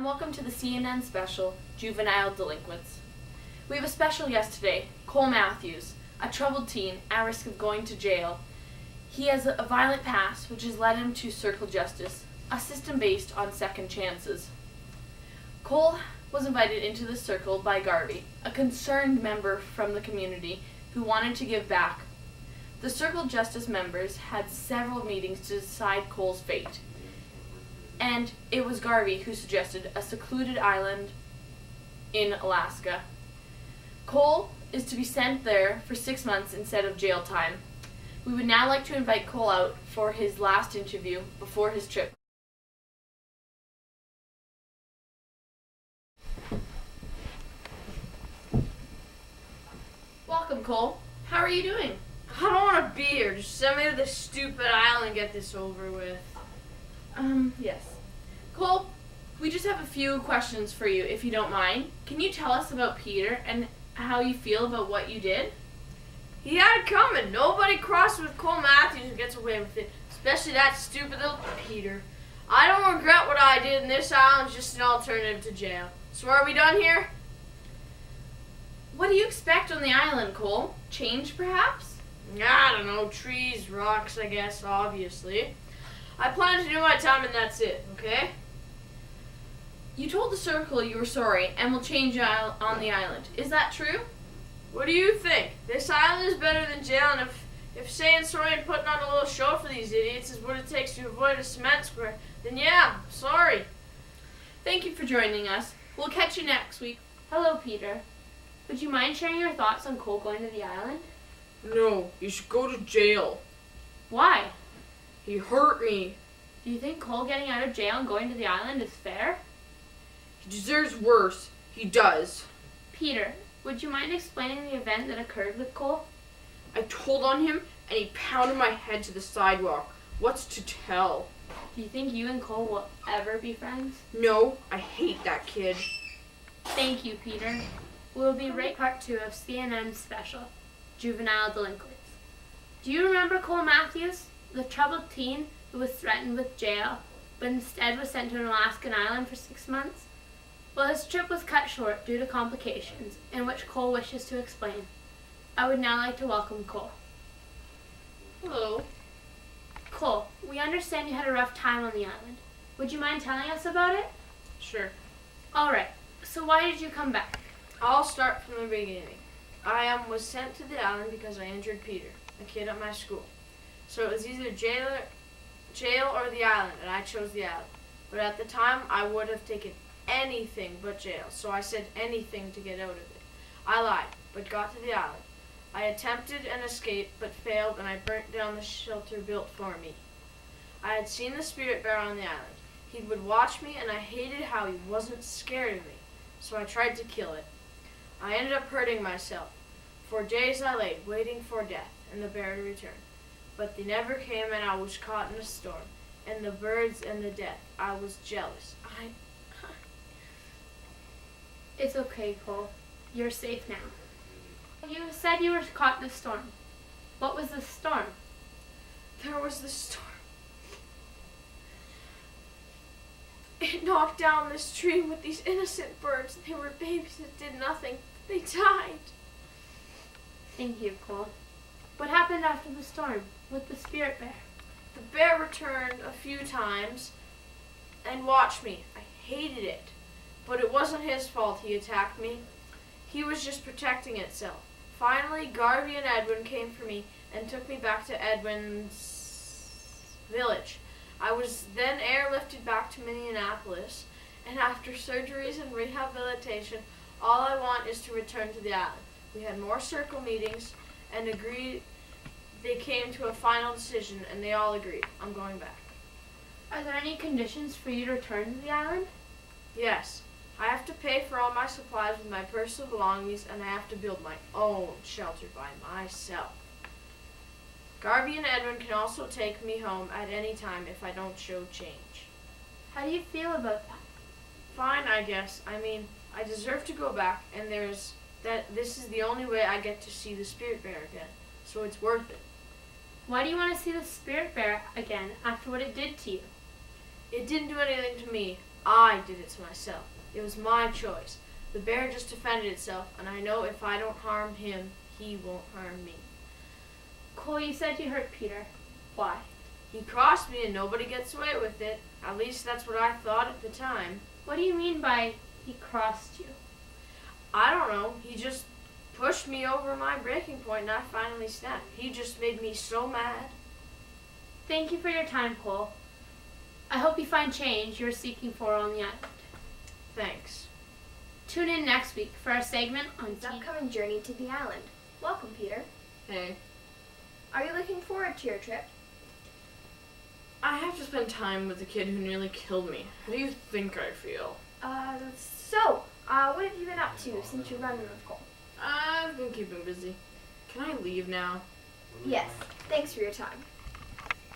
and welcome to the CNN special, Juvenile Delinquents. We have a special guest today, Cole Matthews, a troubled teen at risk of going to jail. He has a violent past which has led him to Circle Justice, a system based on second chances. Cole was invited into the circle by Garvey, a concerned member from the community who wanted to give back. The Circle Justice members had several meetings to decide Cole's fate, and it was Garvey who suggested a secluded island in Alaska. Cole is to be sent there for 6 months instead of jail time. We would now like to invite Cole out for his last interview before his trip. Welcome, Cole. How are you doing? I don't want to be here. Just send me to this stupid island and get this over with. Yes. Cole, we just have a few questions for you, if you don't mind. Can you tell us about Peter and how you feel about what you did? He had it coming. Nobody crosses with Cole Matthews and gets away with it, especially that stupid little Peter. I don't regret what I did, and this island's just an alternative to jail. So are we done here? What do you expect on the island, Cole? Change, perhaps? I don't know. Trees, rocks, I guess, obviously. I plan to do my time and that's it, okay? You told the circle you were sorry and will change on the island. Is that true? What do you think? This island is better than jail, and if saying sorry and putting on a little show for these idiots is what it takes to avoid a cement square, then yeah, sorry. Thank you for joining us. We'll catch you next week. Hello, Peter. Would you mind sharing your thoughts on Cole going to the island? No, you should go to jail. Why? He hurt me. Do you think Cole getting out of jail and going to the island is fair? He deserves worse. He does. Peter, would you mind explaining the event that occurred with Cole? I told on him and he pounded my head to the sidewalk. What's to tell? Do you think you and Cole will ever be friends? No, I hate that kid. Thank you, Peter. We'll be right part 2 of CNN's special, Juvenile Delinquents. Do you remember Cole Matthews, the troubled teen who was threatened with jail, but instead was sent to an Alaskan island for 6 months? Well, his trip was cut short due to complications, in which Cole wishes to explain. I would now like to welcome Cole. Hello. Cole, we understand you had a rough time on the island. Would you mind telling us about it? Sure. Alright, so why did you come back? I'll start from the beginning. I was sent to the island because I injured Peter, a kid at my school. So it was either jail or the island, and I chose the island. But at the time, I would have taken anything but jail, so I said anything to get out of it. I lied, but got to the island. I attempted an escape, but failed, and I burnt down the shelter built for me. I had seen the spirit bear on the island. He would watch me, and I hated how he wasn't scared of me, so I tried to kill it. I ended up hurting myself. For days I lay, waiting for death and the bear to return. But they never came, and I was caught in a storm. And the birds and the death, I was jealous. It's okay, Cole. You're safe now. You said you were caught in a storm. What was the storm? There was the storm. It knocked down this tree with these innocent birds. They were babies that did nothing. They died. Thank you, Cole. What happened after the storm with the spirit bear? The bear returned a few times and watched me. I hated it. But it wasn't his fault he attacked me. He was just protecting itself. Finally, Garvey and Edwin came for me and took me back to Edwin's village. I was then airlifted back to Minneapolis, and after surgeries and rehabilitation, all I want is to return to the island. We had more circle meetings and they came to a final decision, and they all agreed. I'm going back. Are there any conditions for you to return to the island? Yes. I have to pay for all my supplies with my personal belongings, and I have to build my own shelter by myself. Garvey and Edwin can also take me home at any time if I don't show change. How do you feel about that? Fine, I guess. I mean, I deserve to go back, and this is the only way I get to see the spirit bear again, so it's worth it. Why do you want to see the spirit bear again after what it did to you? It didn't do anything to me. I did it to myself. It was my choice. The bear just defended itself, and I know if I don't harm him, he won't harm me. Cole, you said you hurt Peter. Why? He crossed me and nobody gets away with it. At least that's what I thought at the time. What do you mean by he crossed you? I don't know. He just pushed me over my breaking point and I finally snapped. He just made me so mad. Thank you for your time, Cole. I hope you find change you're seeking for on the island. Thanks. Tune in next week for our segment on His upcoming journey to the island. Welcome, Peter. Hey. Are you looking forward to your trip? I have to spend time with the kid who nearly killed me. How do you think I feel? What have you been up to since you're running with Cole? I've been keeping busy. Can I leave now? Yes, thanks for your time.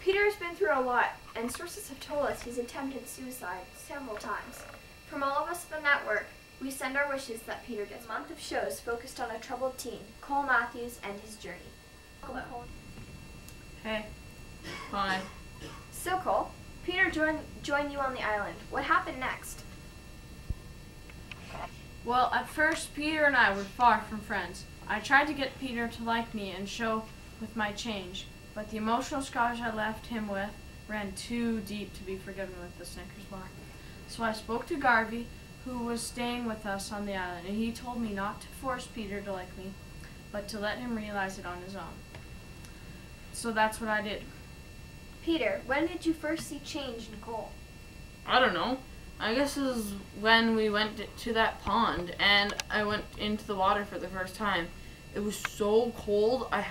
Peter has been through a lot, and sources have told us he's attempted suicide several times. From all of us at the network, we send our wishes that Peter gets a month of shows focused on a troubled teen, Cole Matthews, and his journey. Welcome, Cole. Hey. Hi. So, Cole, Peter joined you on the island. What happened next? Well, at first, Peter and I were far from friends. I tried to get Peter to like me and show with my change, but the emotional scars I left him with ran too deep to be forgiven with the Snickers bar. So I spoke to Garvey, who was staying with us on the island, and he told me not to force Peter to like me, but to let him realize it on his own. So that's what I did. Peter, when did you first see change in Cole? I don't know. I guess it was when we went to that pond and I went into the water for the first time. It was so cold, there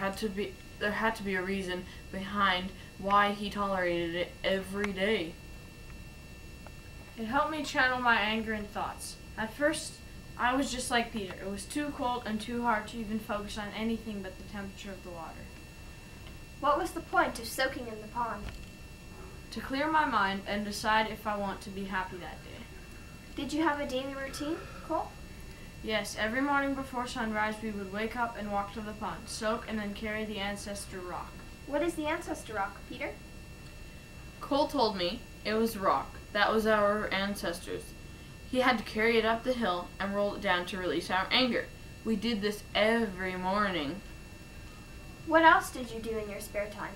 had to be a reason behind why he tolerated it every day. It helped me channel my anger and thoughts. At first, I was just like Peter. It was too cold and too hard to even focus on anything but the temperature of the water. What was the point of soaking in the pond? To clear my mind and decide if I want to be happy that day. Did you have a daily routine, Cole? Yes, every morning before sunrise we would wake up and walk to the pond, soak, and then carry the ancestor rock. What is the ancestor rock, Peter? Cole told me it was rock. That was our ancestors. He had to carry it up the hill and roll it down to release our anger. We did this every morning. What else did you do in your spare time?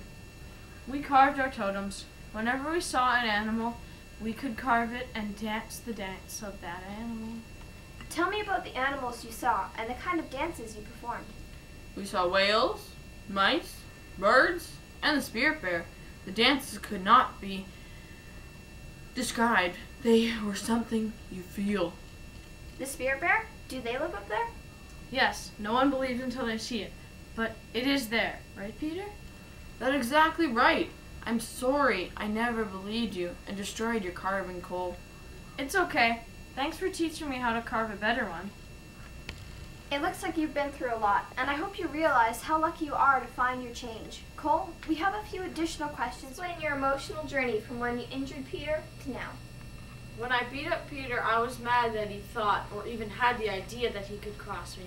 We carved our totems. Whenever we saw an animal, we could carve it and dance the dance of that animal. Tell me about the animals you saw and the kind of dances you performed. We saw whales, mice, birds, and the spirit bear. The dances could not be described. They were something you feel. The spirit bear? Do they live up there? Yes, no one believes until they see it. But it is there, right, Peter? That's exactly right. I'm sorry I never believed you and destroyed your carving, Cole. It's okay. Thanks for teaching me how to carve a better one. It looks like you've been through a lot, and I hope you realize how lucky you are to find your change. Cole, we have a few additional questions. Explain your emotional journey from when you injured Peter to now. When I beat up Peter, I was mad that he thought or even had the idea that he could cross me.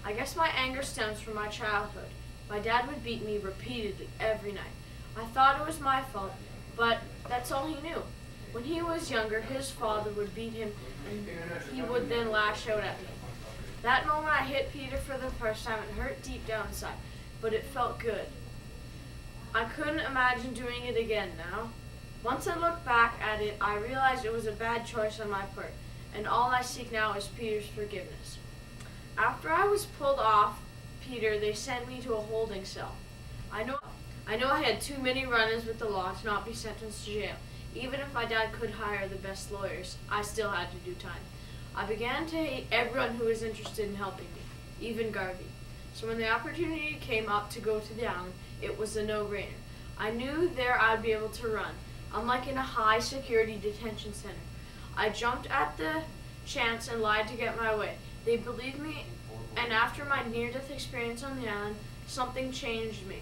I guess my anger stems from my childhood. My dad would beat me repeatedly every night. I thought it was my fault, but that's all he knew. When he was younger, his father would beat him and he would then lash out at me. That moment I hit Peter for the first time. It hurt deep down inside, but it felt good. I couldn't imagine doing it again now. Once I look back at it, I realized it was a bad choice on my part, and all I seek now is Peter's forgiveness. After I was pulled off Peter, they sent me to a holding cell. I know I had too many run-ins with the law to not be sentenced to jail. Even if my dad could hire the best lawyers, I still had to do time. I began to hate everyone who was interested in helping me, even Garvey. So when the opportunity came up to go to the island, it was a no-brainer. I knew there I'd be able to run, unlike in a high-security detention center. I jumped at the chance and lied to get my way. They believed me, and after my near-death experience on the island, something changed me.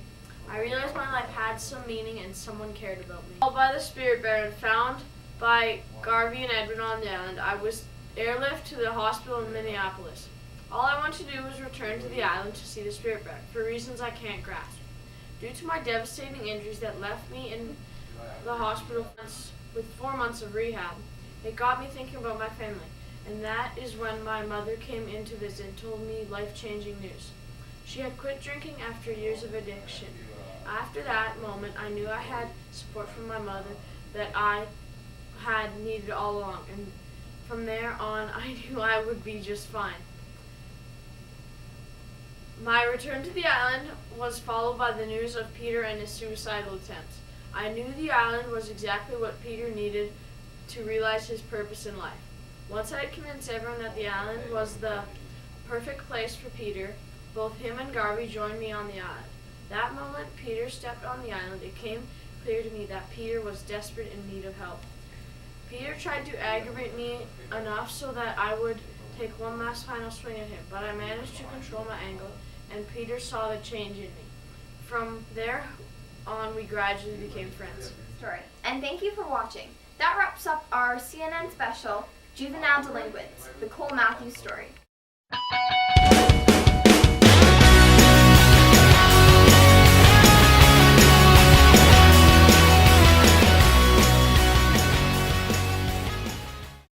I realized my life had some meaning and someone cared about me. Called by the spirit bear and found by Garvey and Edwin on the island, I was airlifted to the hospital in Minneapolis. All I want to do was return to the island to see the spirit bear, for reasons I can't grasp. Due to my devastating injuries that left me in the hospital with 4 months of rehab, It got me thinking about my family, and that is when my mother came in to visit and told me life-changing news. She had quit drinking after years of addiction. After that moment, I knew I had support from my mother that I had needed all along, and from there on, I knew I would be just fine. My return to the island was followed by the news of Peter and his suicidal attempts. I knew the island was exactly what Peter needed to realize his purpose in life. Once I had convinced everyone that the island was the perfect place for Peter, both him and Garvey joined me on the island. That moment Peter stepped on the island, it came clear to me that Peter was desperate in need of help. Peter tried to aggravate me enough so that I would take one last final swing at him, but I managed to control my anger, and Peter saw the change in me. From there on, we gradually became friends. Story. And thank you for watching. That wraps up our CNN special, Juvenile Delinquents, the Cole Matthews story.